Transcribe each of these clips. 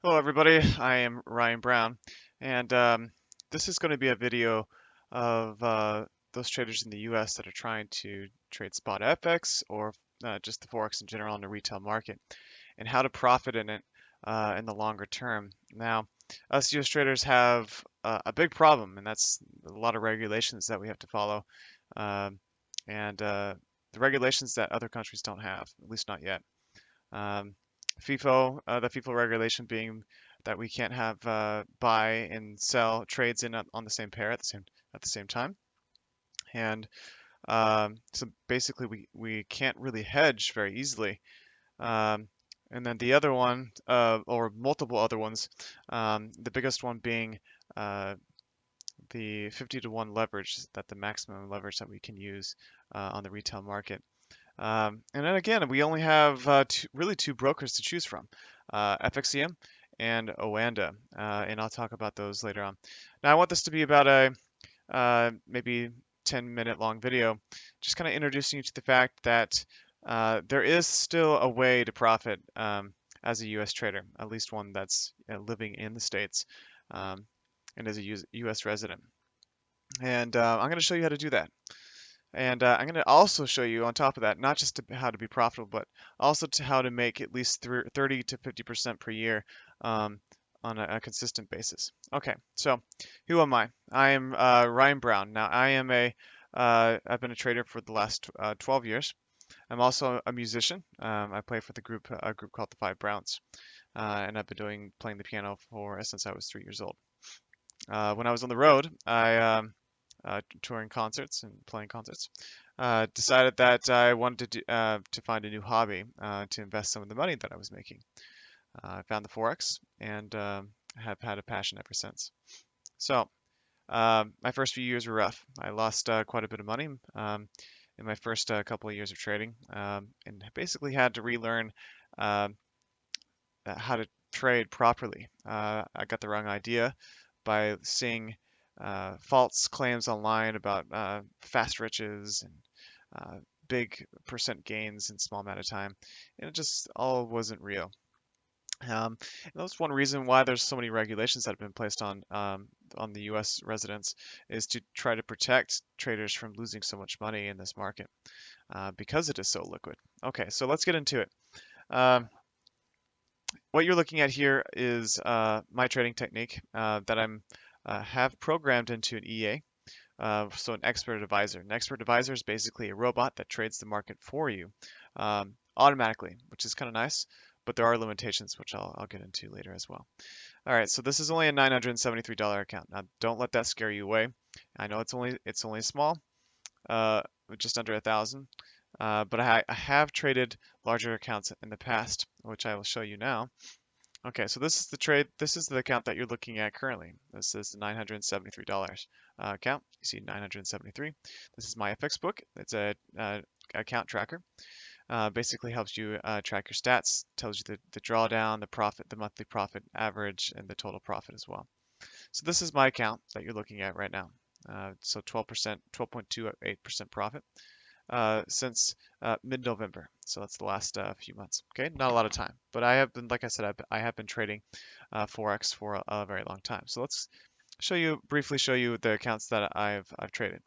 Hello everybody, I am Ryan Brown, and this is going to be a video of those traders in the US that are trying to trade spot FX or just the Forex in general in the retail market, and how to profit in it in the longer term. Now, us US traders have a big problem, and that's a lot of regulations that we have to follow, um, and the regulations that other countries don't have, at least not yet. Um, the FIFO regulation being that we can't have buy and sell trades in on the same pair at the same time. And so basically, we can't really hedge very easily. And then the other one, or multiple other ones, the biggest one being the 50 to 1 leverage, that the maximum leverage that we can use on the retail market. And then again, we only have really two brokers to choose from, FXCM and OANDA, and I'll talk about those later on. Now, I want this to be about a maybe 10-minute long video, just kind of introducing you to the fact that there is still a way to profit as a U.S. trader, at least one that's living in the States and as a U.S. resident. And I'm going to show you how to do that. And I'm going to also show you on top of that, not just how to be profitable, but also to how to make at least 30 to 50% per year um, on a consistent basis. Okay, so who am I? I am Ryan Brown. Now, I've been a trader for the last 12 years. I'm also a musician. I play for a group called the Five Browns, and I've been playing the piano since I was 3 years old. When I was on the road, I touring concerts and playing concerts. Decided that I wanted to find a new hobby to invest some of the money that I was making. I found the Forex and have had a passion ever since. So my first few years were rough. I lost quite a bit of money in my first couple of years of trading, and basically had to relearn uh, how to trade properly. I got the wrong idea by seeing false claims online about fast riches and big percent gains in small amount of time, and it just all wasn't real. And that's one reason why there's so many regulations that have been placed on the U.S. residents, is to try to protect traders from losing so much money in this market because it is so liquid. Okay, so let's get into it. Um, what you're looking at here is my trading technique that I'm have programmed into an EA, so an expert advisor. An expert advisor is basically a robot that trades the market for you automatically, which is kind of nice, but there are limitations, which I'll get into later as well. All right, so this is only a $973 account. Now, don't let that scare you away. I know it's only small, uh, just under 1,000, but I have traded larger accounts in the past, which I will show you now. Okay, so this is the trade. This is the account that you're looking at currently. This is the $973 account. You see 973. This is my FX book. It's a account tracker. Basically helps you track your stats. Tells you the drawdown, the profit, the monthly profit average, and the total profit as well. So this is my account that you're looking at right now. So 12%, 12.28% profit since mid-November. So that's the last few months. Okay, not a lot of time, but I have been, like I said, I have been trading Forex for a very long time. So let's briefly show you the accounts that I've traded.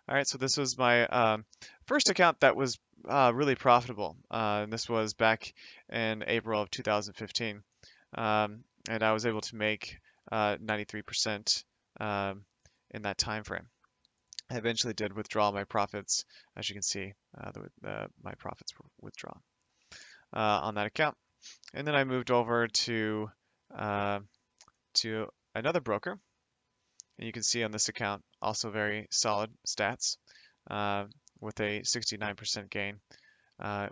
All right, so this was my first account that was really profitable, and this was back in April of 2015, and I was able to make 93% in that time frame. I eventually did withdraw my profits. As you can see, my profits were withdrawn on that account. And then I moved over uh, to another broker. And you can see on this account also very solid stats uh, with a 69% gain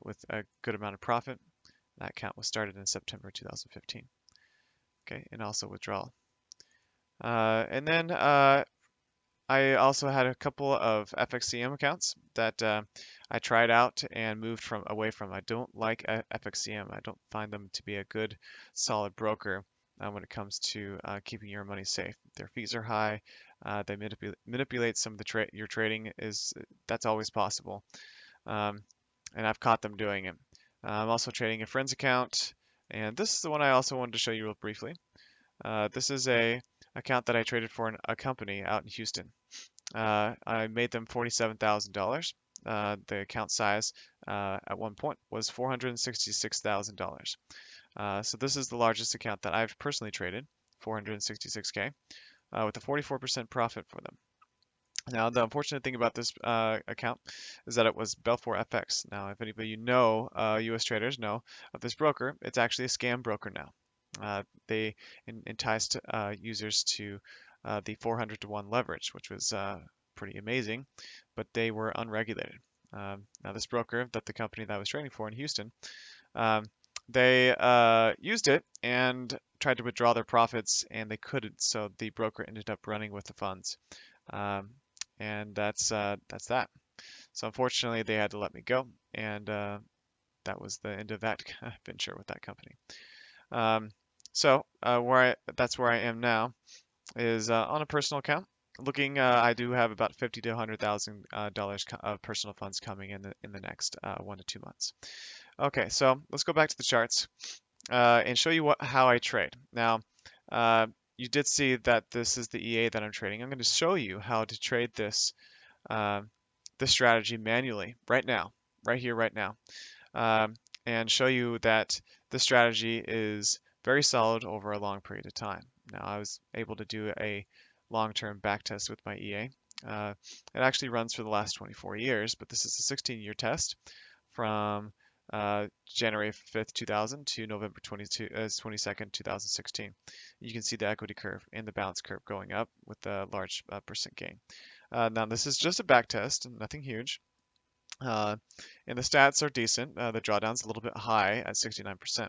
with a good amount of profit. That account was started in September 2015. Okay, and also withdrawal. And then I also had a couple of FXCM accounts that I tried out and moved away from. I don't like FXCM. I don't find them to be a good, solid broker when it comes to keeping your money safe. Their fees are high. They manipulate some of your trading. That's always possible, and I've caught them doing it. I'm also trading a friend's account And this is the one I also wanted to show you real briefly. This is a account that I traded for a company out in Houston. I made them $47,000. The account size at one point was $466,000. So this is the largest account that I've personally traded, 466K, with a 44% profit for them. Now, the unfortunate thing about this account is that it was Belfor FX. Now, if anybody you know, U.S. traders know of this broker, it's actually a scam broker now. They enticed users to the 400 to 1 leverage, which was pretty amazing, but they were unregulated. Now, this broker that the company that I was trading for in Houston, um, they used it and tried to withdraw their profits, and they couldn't. So the broker ended up running with the funds. Um, and that's that. So unfortunately, they had to let me go, and that was the end of that venture with that company. Um, so that's where I am now is on a personal account. Looking, I do have about 50 to $100,000 of personal funds coming in the next 1 to 2 months. Okay, so let's go back to the charts and show you how I trade. Now, uh, you did see that this is the EA that I'm trading. I'm going to show you how to trade uh, this strategy manually right now, right here, right now, um, and show you that the strategy is very solid over a long period of time. Now, I was able to do a long-term back test with my EA. It actually runs for the last 24 years, but this is a 16-year test from January 5th, 2000 to November 22nd, 2016. You can see the equity curve and the balance curve going up with a large percent gain. Now this is just a back test, nothing huge. Uh, and the stats are decent. The drawdown's a little bit high at 69%.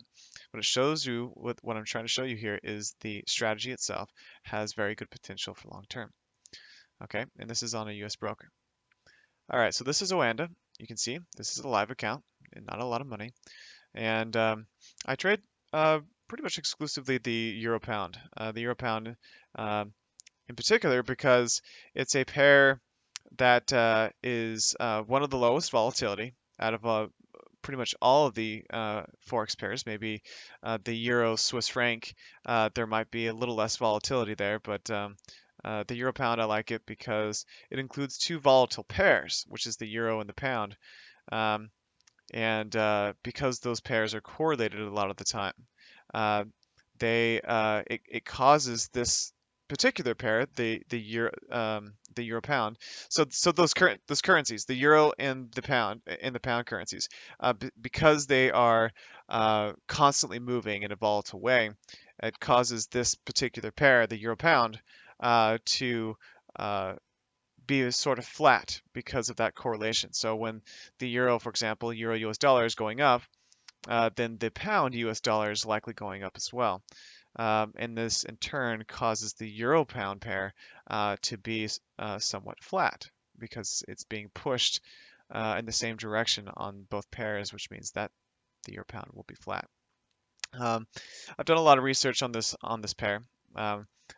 What it shows you, what I'm trying to show you here is the strategy itself has very good potential for long term. Okay, and this is on a US broker. All right, so this is OANDA. You can see this is a live account and not a lot of money. And I trade pretty much exclusively the Euro Pound. The Euro Pound in particular because it's a pair that is one of the lowest volatility out of pretty much all of the Forex pairs. Maybe the Euro Swiss franc, there might be a little less volatility there, but the Euro Pound, I like it because it includes two volatile pairs, which is the Euro and the Pound. Um, and because those pairs are correlated a lot of the time, uh, it causes this particular pair, the euro pound. So those currencies, the euro and the pound currencies, because they are constantly moving in a volatile way, it causes this particular pair, the euro pound, to be sort of flat because of that correlation. So when the euro, for example, euro US dollar is going up, then the pound US dollar is likely going up as well. And this in turn causes the euro pound pair to be somewhat flat because it's being pushed in the same direction on both pairs, which means that the euro pound will be flat. I've done a lot of research on this pair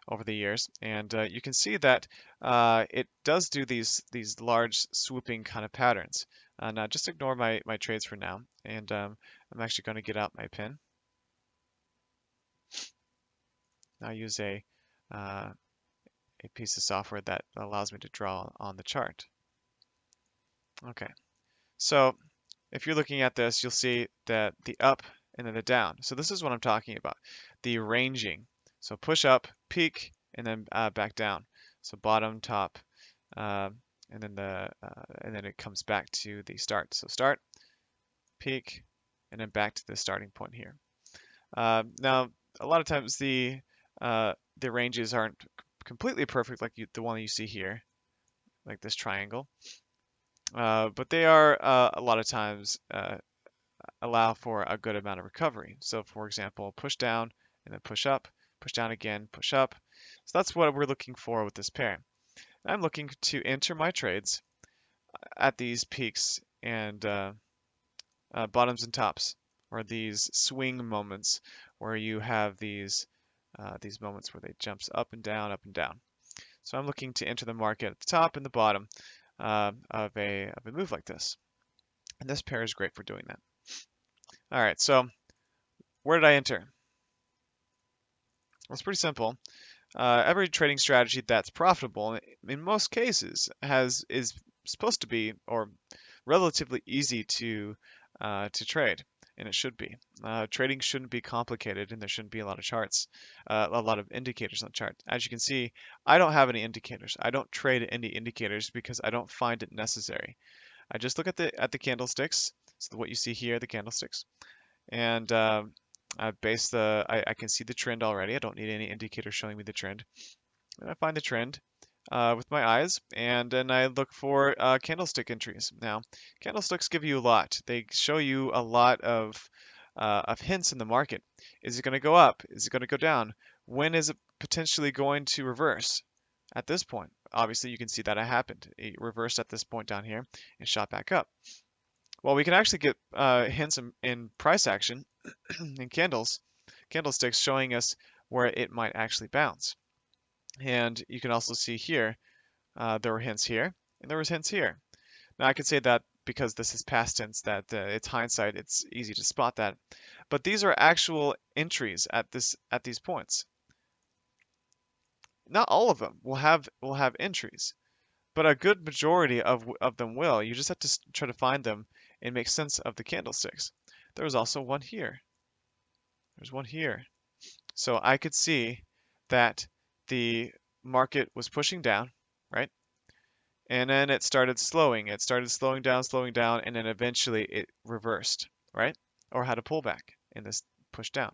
over the years, and you can see that it does do these large swooping kind of patterns. Now just ignore my trades for now, and I'm actually going to get out my pen. I use a piece of software that allows me to draw on the chart. Okay, so if you're looking at this, you'll see that the up and then the down. So this is what I'm talking about, the ranging. So push up, peak, and then back down. So bottom, top, and then it comes back to the start. So start, peak, and then back to the starting point here. Now, a lot of times the ranges aren't completely perfect like the one you see here, like this triangle. But they are a lot of times allow for a good amount of recovery. So for example, push down and then push down again, push up. So that's what we're looking for with this pair. I'm looking to enter my trades at these peaks and bottoms and tops, or these swing moments where you have these moments where they jumps up and down, up and down. So I'm looking to enter the market at the top and the bottom of a move like this. And this pair is great for doing that. All right, so where did I enter? Well, it's pretty simple. Every trading strategy that's profitable, in most cases, is supposed to be or relatively easy to trade, and it should be. Trading shouldn't be complicated, and there shouldn't be a lot of charts, a lot of indicators on the chart. As you can see, I don't have any indicators. I don't trade any indicators because I don't find it necessary. I just look at the candlesticks. So what you see here, the candlesticks, and I can see the trend already. I don't need any indicator showing me the trend. And I find the trend with my eyes, and then I look for candlestick entries. Now, candlesticks give you a lot. They show you a lot of hints in the market. Is it going to go up? Is it going to go down? When is it potentially going to reverse? At this point, obviously, you can see that it happened. It reversed at this point down here and shot back up. Well, we can actually get hints in price action in candlesticks showing us where it might actually bounce. And you can also see here, there were hints here, and there was hints here. Now I could say that because this is past tense, that it's hindsight, it's easy to spot that. But these are actual entries at these points. Not all of them will have entries, but a good majority of them will. You just have to try to find them and make sense of the candlesticks. There was also one here. There's one here. So I could see that the market was pushing down, right? And then it started slowing. It started slowing down, and then eventually it reversed, right? Or had a pullback and this pushed down.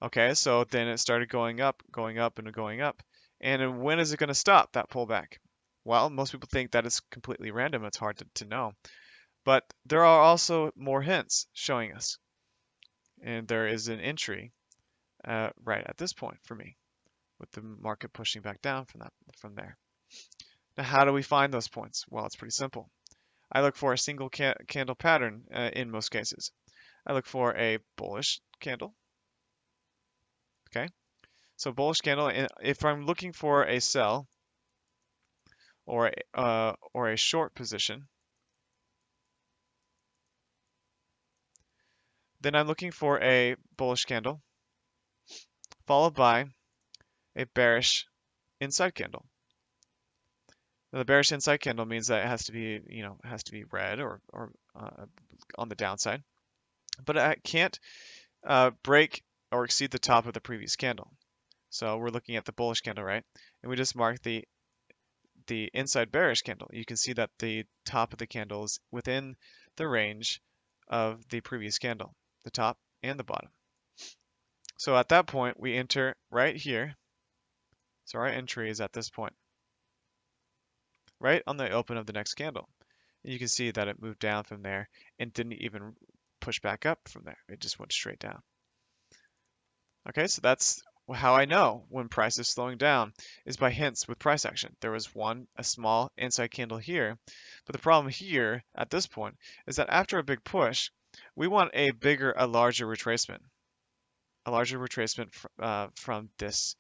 Okay, so then it started going up, and going up. And then when is it going to stop that pullback? Well, most people think that it's completely random. It's hard to know. But there are also more hints showing us. And there is an entry right at this point for me, with the market pushing back down from there. Now, how do we find those points? Well, it's pretty simple. I look for a single candle pattern in most cases. I look for a bullish candle. Okay, so bullish candle. If I'm looking for a sell or a short position, then I'm looking for a bullish candle followed by a bearish inside candle. Now, the bearish inside candle means that it has to be, it has to be red or on the downside, but it can't break or exceed the top of the previous candle. So we're looking at the bullish candle, right? And we just mark the inside bearish candle. You can see that the top of the candle is within the range of the previous candle, the top and the bottom. So at that point, we enter right here. So our entry is at this point, right on the open of the next candle. And you can see that it moved down from there and didn't even push back up from there. It just went straight down. Okay, so that's how I know when price is slowing down is by hints with price action. There was a small inside candle here, but the problem here at this point is that after a big push, we want a larger retracement, from this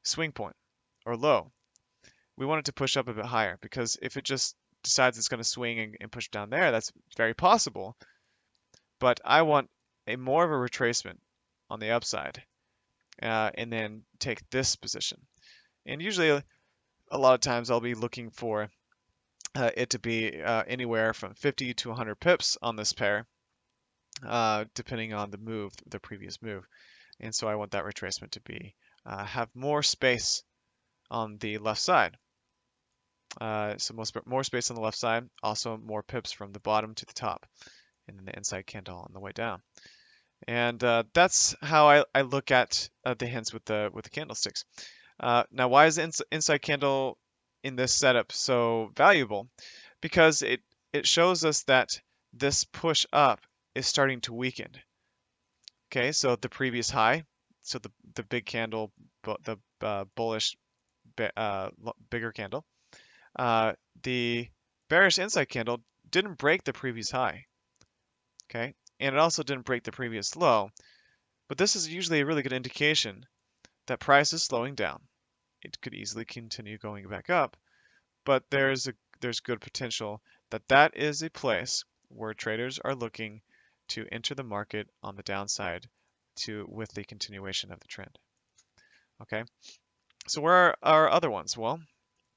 swing point or low. We want it to push up a bit higher because if it just decides it's going to swing and push down there, that's very possible. But I want more of a retracement on the upside, and then take this position. And usually, a lot of times, I'll be looking for it to be anywhere from 50 to 100 pips on this pair, depending on the previous move. And so I want that retracement to be have more space on the left side. So more space on the left side, also more pips from the bottom to the top, and then the inside candle on the way down. And that's how I look at the hints with the candlesticks. Now, why is the inside candle in this setup so valuable? Because it shows us that this push up is starting to weaken. Okay, so the previous high, so the big candle, the bullish bigger candle, the bearish inside candle didn't break the previous high. Okay, and it also didn't break the previous low. But this is usually a really good indication that price is slowing down. It could easily continue going back up, but there's good potential that is a place where traders are looking to enter the market on the downside with the continuation of the trend. Okay, so where are our other ones? Well,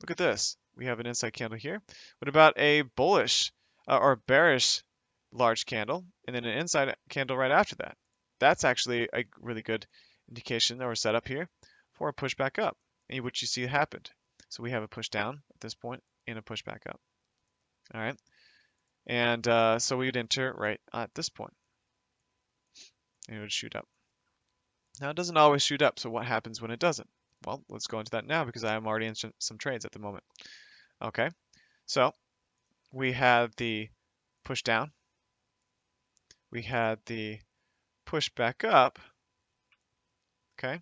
look at this. We have an inside candle here. What about a bullish or bearish large candle and then an inside candle right after that? That's actually a really good indication or setup here for a push back up, and what you see happened. So we have a push down at this point and a push back up. All right, and so we'd enter right at this point, and it would shoot up. Now it doesn't always shoot up, so what happens when it doesn't? Well, let's go into that now because I am already in some trades at the moment. Okay, so we had the push down, we had the push back up, okay,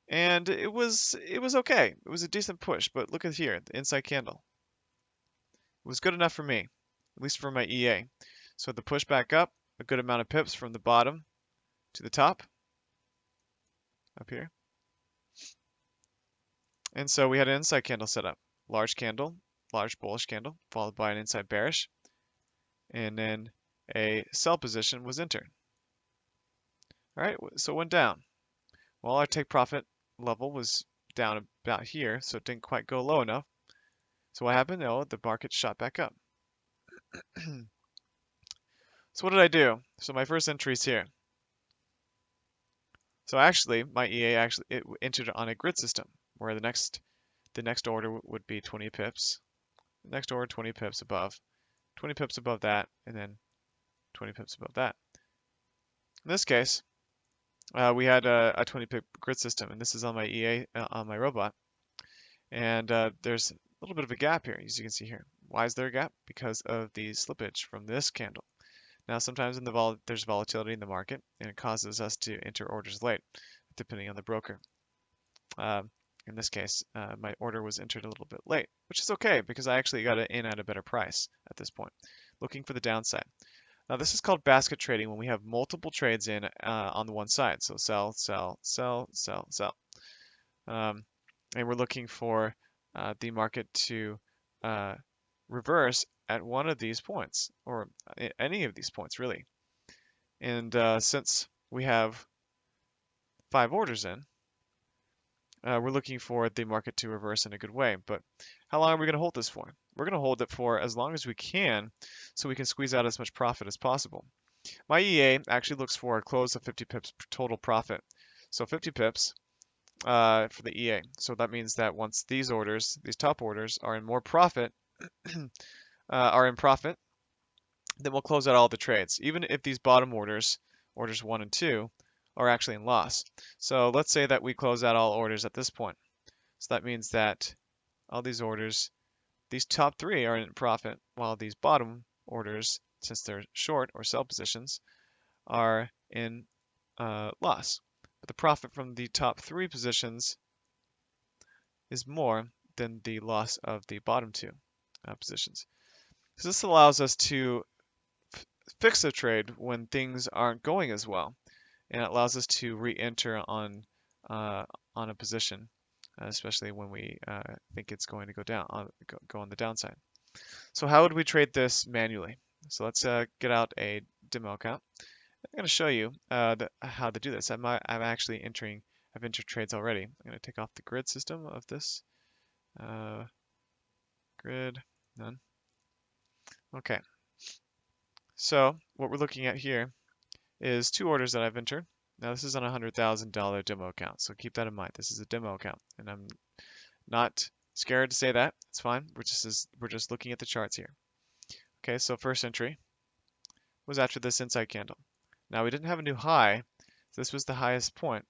and it was okay. It was a decent push, but look at here, the inside candle. It was good enough for me, at least for my EA. So the push back up, a good amount of pips from the bottom to the top, up here. And so we had an inside candle set up. Large candle, large bullish candle, followed by an inside bearish, and then a sell position was entered. All right, so it went down. Well, our take profit level was down about here, so it didn't quite go low enough. So what happened? Oh, the market shot back up. So what did I do? So my first entry is here. So actually, my EA it entered on a grid system where the next order would be 20 pips. The next order 20 pips above, 20 pips above that, and then 20 pips above that. In this case, we had a 20 pip grid system, and this is on my EA on my robot. And there's a little bit of a gap here, as you can see here. Why is there a gap? Because of the slippage from this candle. Now, sometimes there's volatility in the market, and it causes us to enter orders late, depending on the broker. In this case, my order was entered a little bit late, which is okay because I actually got it in at a better price at this point, looking for the downside. Now, this is called basket trading when we have multiple trades in on the one side. So sell, sell, sell, sell, sell. And we're looking for the market to reverse at one of these points, or any of these points, really. And since we have 5 orders in, we're looking for the market to reverse in a good way. But how long are we going to hold this for? We're going to hold it for as long as we can so we can squeeze out as much profit as possible. My EA actually looks for a close of 50 pips total profit. So 50 pips for the EA. So that means that once these top orders are in more profit, are in profit, then we'll close out all the trades, even if these bottom orders 1 and 2, are actually in loss. So let's say that we close out all orders at this point. So that means that all these orders, these top 3 are in profit, while these bottom orders, since they're short or sell positions, are in loss. But the profit from the top 3 positions is more than the loss of the bottom 2 positions. So this allows us to fix a trade when things aren't going as well, and it allows us to re-enter on a position, especially when we think it's going to go down, go on the downside. So how would we trade this manually? So let's get out a demo account. I'm going to show you how to do this. I'm actually I've entered trades already. I'm going to take off the grid system of this. Grid, none. Okay. So what we're looking at here is 2 orders that I've entered. Now this is on a $100,000 demo account, so keep that in mind. This is a demo account, and I'm not scared to say that. It's fine. We're just looking at the charts here. Okay, so first entry was after this inside candle. Now we didn't have a new high, so this was the highest point,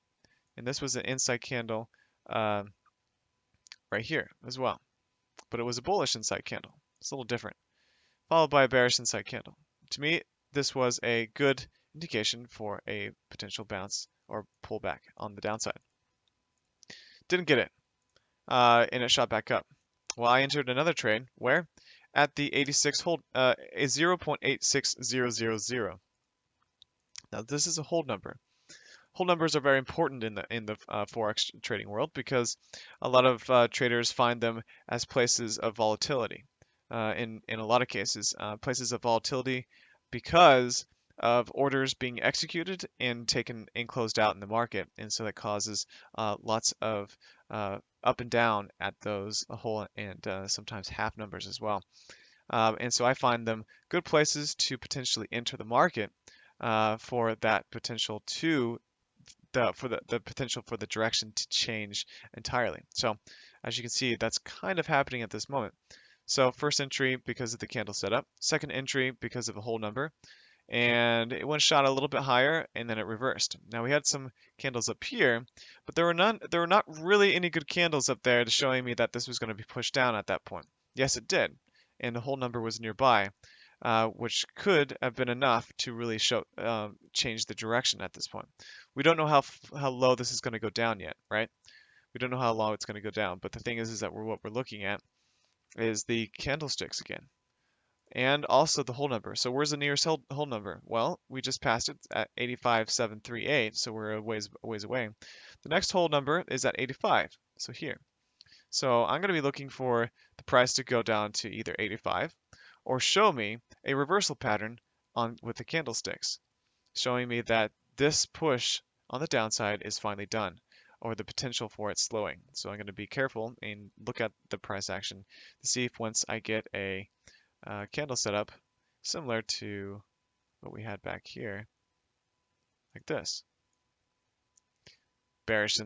and this was an inside candle right here as well, but it was a bullish inside candle. It's a little different, followed by a bearish inside candle. To me, this was a good indication for a potential bounce or pullback on the downside. Didn't get it, and it shot back up. Well, I entered another trade where at the 86 hold, a 0.86000. Now this is a hold number. Hold numbers are very important in the Forex trading world because a lot of traders find them as places of volatility. In a lot of cases, places of volatility because of orders being executed and taken and closed out in the market, and so that causes lots of up and down at those whole and sometimes half numbers as well. And so I find them good places to potentially enter the market for that potential to the potential for the direction to change entirely. So as you can see, that's kind of happening at this moment. So first entry because of the candle setup, second entry because of a whole number, and it went shot a little bit higher and then it reversed. Now we had some candles up here, but there were not really any good candles up there to showing me that this was going to be pushed down at that point. Yes, it did, and the whole number was nearby, which could have been enough to really change the direction at this point. We don't know how low this is going to go down yet, right? We don't know how low it's going to go down, but the thing is that what we're looking at is the candlesticks again, and also the whole number. So where's the nearest whole number? Well, we just passed it at 85,738, so we're a ways away. The next whole number is at 85, so here. So I'm going to be looking for the price to go down to either 85 or show me a reversal pattern with the candlesticks, showing me that this push on the downside is finally done, or the potential for it slowing. So I'm going to be careful and look at the price action to see if once I get a candle setup similar to what we had back here, like this, bearish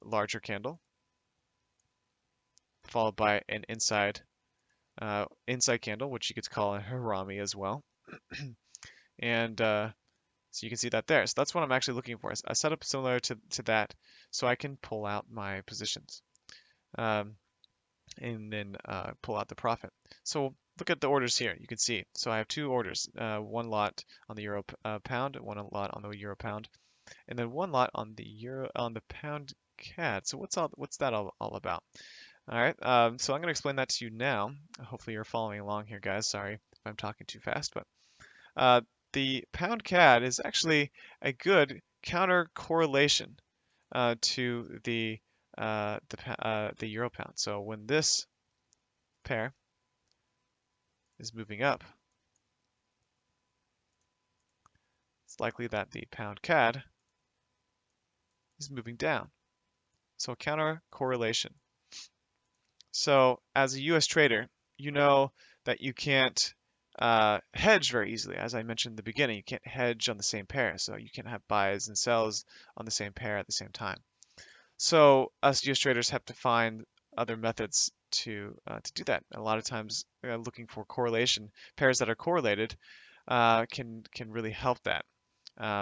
larger candle, followed by an inside candle, which you could call a harami as well. And so you can see that there. So that's what I'm actually looking for. A setup similar to that, so I can pull out my positions. And then pull out the profit. So look at the orders here. You can see. So I have two orders, one lot on the euro pound, one lot on the euro pound, and then one lot on the pound CAD. So what's that all about? All right. So I'm going to explain that to you now. Hopefully you're following along here, guys. Sorry if I'm talking too fast, but the pound CAD is actually a good counter correlation to the euro pound. So when this pair is moving up, it's likely that the pound CAD is moving down. So a counter correlation. So as a US trader, you know that you can't hedge very easily. As I mentioned in the beginning, you can't hedge on the same pair. So you can't have buys and sells on the same pair at the same time. So us US traders have to find other methods to do that. A lot of times, looking for correlation pairs that are correlated can really help that.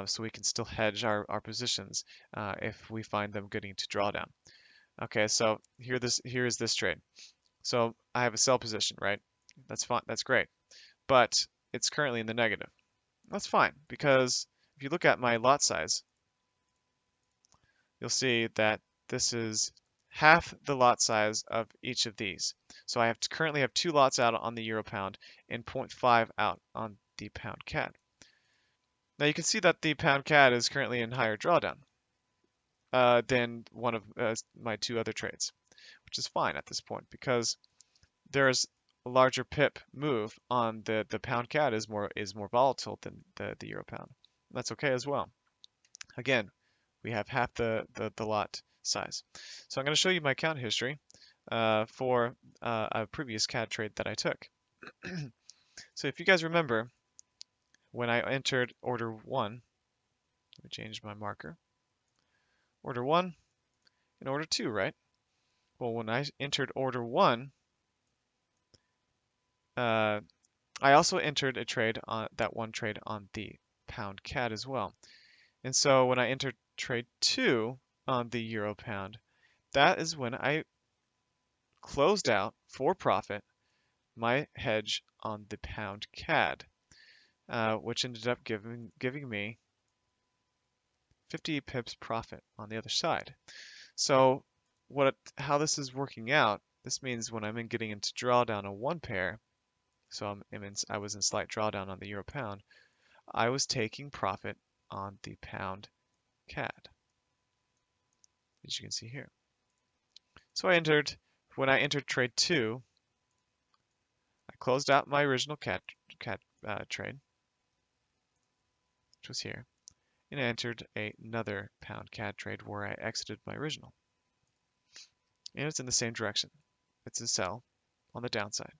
So we can still hedge our positions if we find them getting to drawdown. Okay, so here is this trade. So I have a sell position, right? That's fine. That's great, but it's currently in the negative. That's fine because if you look at my lot size, you'll see that this is half the lot size of each of these. So I currently have two lots out on the euro pound and 0.5 out on the pound CAD. Now you can see that the pound CAD is currently in higher drawdown than one of my two other trades, which is fine at this point because there's a larger pip move on the pound CAD is more volatile than the euro pound. That's okay as well. Again, we have half the lot size. So I'm going to show you my count history for a previous CAD trade that I took. So if you guys remember, when I entered order 1, let me change my marker. Order 1 and order 2, right? Well, when I entered order 1, I also entered a trade on that one trade on the pound CAD as well. And so when I entered trade 2 on the euro pound, that is when I closed out for profit my hedge on the pound CAD, which ended up giving me 50 pips profit on the other side. So how this is working out, this means when I'm getting into drawdown on one pair, so I was in slight drawdown on the euro pound, I was taking profit on the pound CAD, as you can see here. So when I entered trade 2, I closed out my original CAD trade, which was here, and I entered another pound CAD trade where I exited my original. And it's in the same direction. It's a sell on the downside,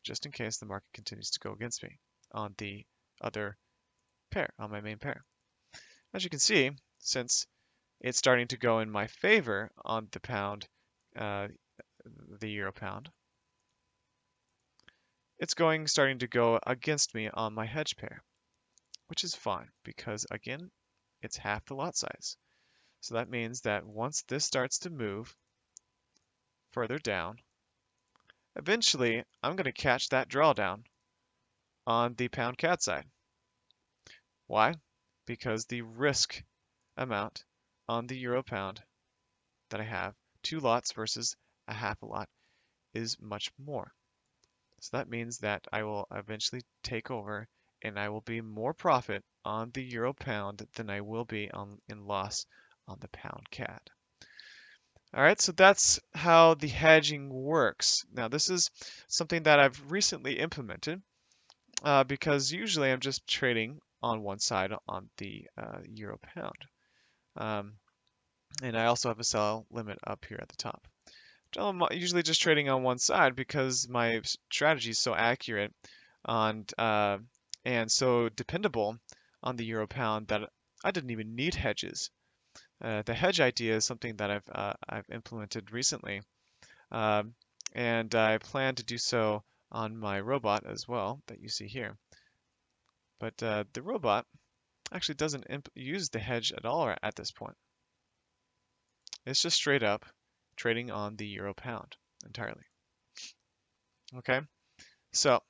just in case the market continues to go against me on the other pair, on my main pair. As you can see, since it's starting to go in my favor on the pound, the euro pound, it's starting to go against me on my hedge pair, which is fine because again, it's half the lot size. So that means that once this starts to move further down, eventually I'm going to catch that drawdown on the pound CAD side. Why? Because the risk amount on the euro pound that I have, 2 lots versus a half a lot, is much more. So that means that I will eventually take over and I will be more profit on the euro pound than I will be in loss on the pound CAD. All right, so that's how the hedging works. Now, this is something that I've recently implemented because usually I'm just trading on one side on the euro pound. And I also have a sell limit up here at the top. I'm usually just trading on one side because my strategy is so accurate and so dependable on the euro pound that I didn't even need hedges. The hedge idea is something that I've implemented recently, and I plan to do so on my robot as well that you see here. But the robot actually doesn't use the hedge at all at this point. It's just straight up trading on the euro pound entirely. Okay, so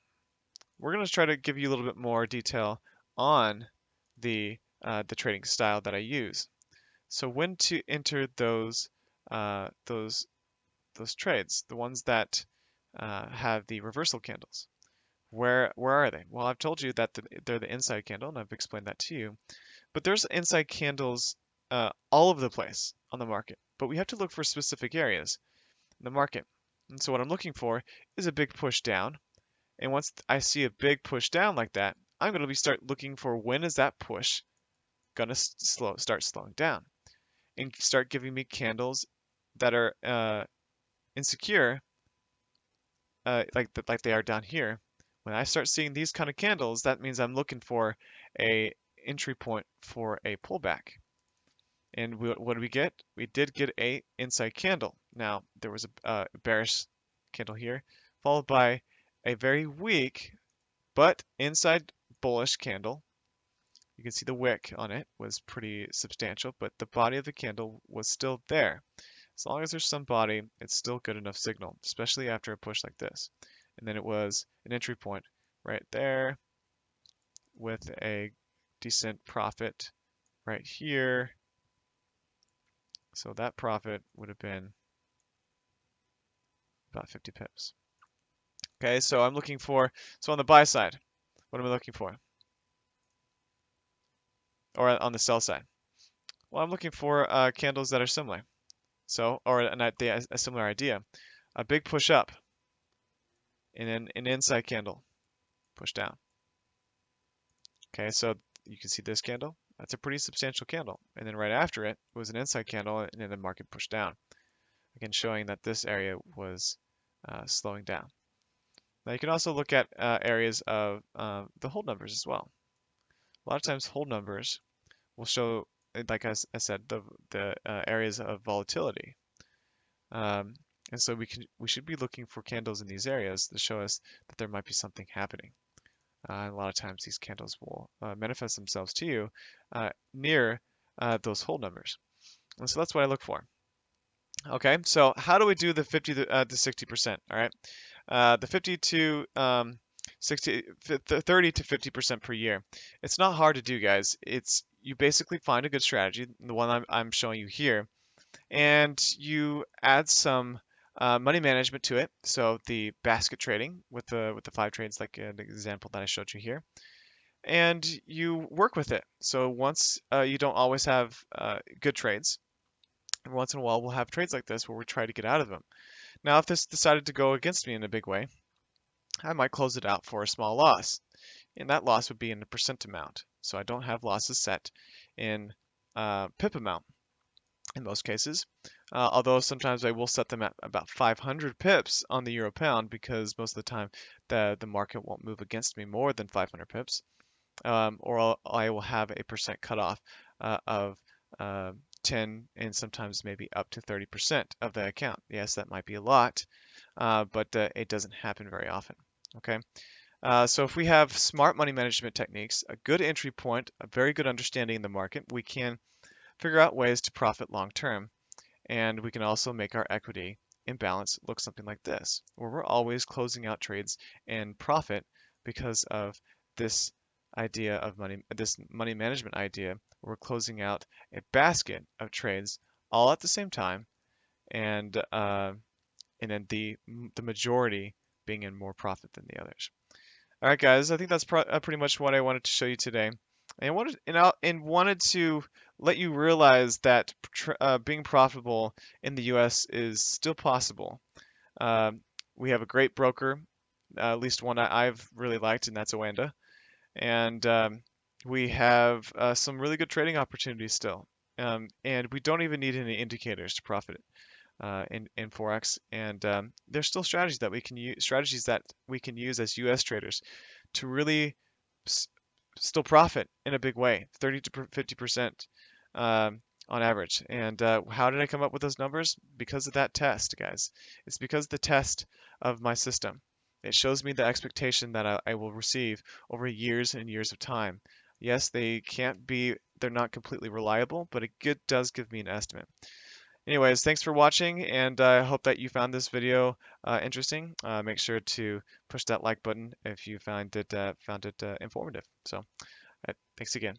we're going to try to give you a little bit more detail on the trading style that I use. So when to enter those trades, the ones that have the reversal candles. Where are they? Well, I've told you that they're the inside candle, and I've explained that to you. But there's inside candles all over the place on the market. But we have to look for specific areas in the market. And so what I'm looking for is a big push down. And once I see a big push down like that, I'm going to start looking for when is that push going to start slowing down and start giving me candles that are insecure, like they are down here. When I start seeing these kind of candles, that means I'm looking for a entry point for a pullback. And what did we get? We did get a inside candle. Now, there was a bearish candle here, followed by a very weak but inside bullish candle. You can see the wick on it was pretty substantial, but the body of the candle was still there. As long as there's some body, it's still good enough signal, especially after a push like this. And then it was an entry point right there with a decent profit right here. So that profit would have been about 50 pips. Okay, so I'm looking for, so on the buy side, what am I looking for? Or on the sell side? Well, I'm looking for candles that are similar. So, or a similar idea. A big push up and then an inside candle, push down. Okay, so you can see this candle. That's a pretty substantial candle. And then right after it was an inside candle and then the market pushed down. Again, showing that this area was slowing down. Now you can also look at areas of the hold numbers as well. A lot of times hold numbers will show, like I said, the areas of volatility. And so we should be looking for candles in these areas to show us that there might be something happening. A lot of times these candles will manifest themselves to you near those hold numbers. And so that's what I look for. Okay, so how do we do the 50 to 60%? All right, the 50 to 60, 30 to 50% per year. It's not hard to do, guys. You basically find a good strategy, the one I'm showing you here, and you add some money management to it. So the basket trading with the 5 trades, like an example that I showed you here, and you work with it. So once you don't always have good trades, every once in a while we'll have trades like this where we try to get out of them. Now, if this decided to go against me in a big way, I might close it out for a small loss. and that loss would be in a percent amount. So I don't have losses set in pip amount in most cases. Although sometimes I will set them at about 500 pips on the euro pound because most of the time the market won't move against me more than 500 pips. Or I will have a percent cutoff of 10 and sometimes maybe up to 30% of the account. Yes, that might be a lot, but it doesn't happen very often. Okay, so if we have smart money management techniques, a good entry point, a very good understanding in the market, we can figure out ways to profit long term. And we can also make our equity imbalance look something like this, where we're always closing out trades and profit because of this idea of this money management idea. We're closing out a basket of trades all at the same time, and then the majority being in more profit than the others. All right, guys, I think that's pretty much what I wanted to show you today. And wanted to let you realize that being profitable in the U.S. is still possible. Um, we have a great broker, at least one I've really liked, and that's OANDA. And we have some really good trading opportunities still. And we don't even need any indicators to profit in Forex. And there's still strategies that we can use as U.S. traders to really s- still profit in a big way, 30 to 50% on average. And how did I come up with those numbers? Because of that test, guys. It's because of the test of my system. It shows me the expectation that I will receive over years and years of time. Yes, they're not completely reliable, but does give me an estimate. Anyways, thanks for watching, and I hope that you found this video interesting. Make sure to push that like button if you found it informative. So, thanks again.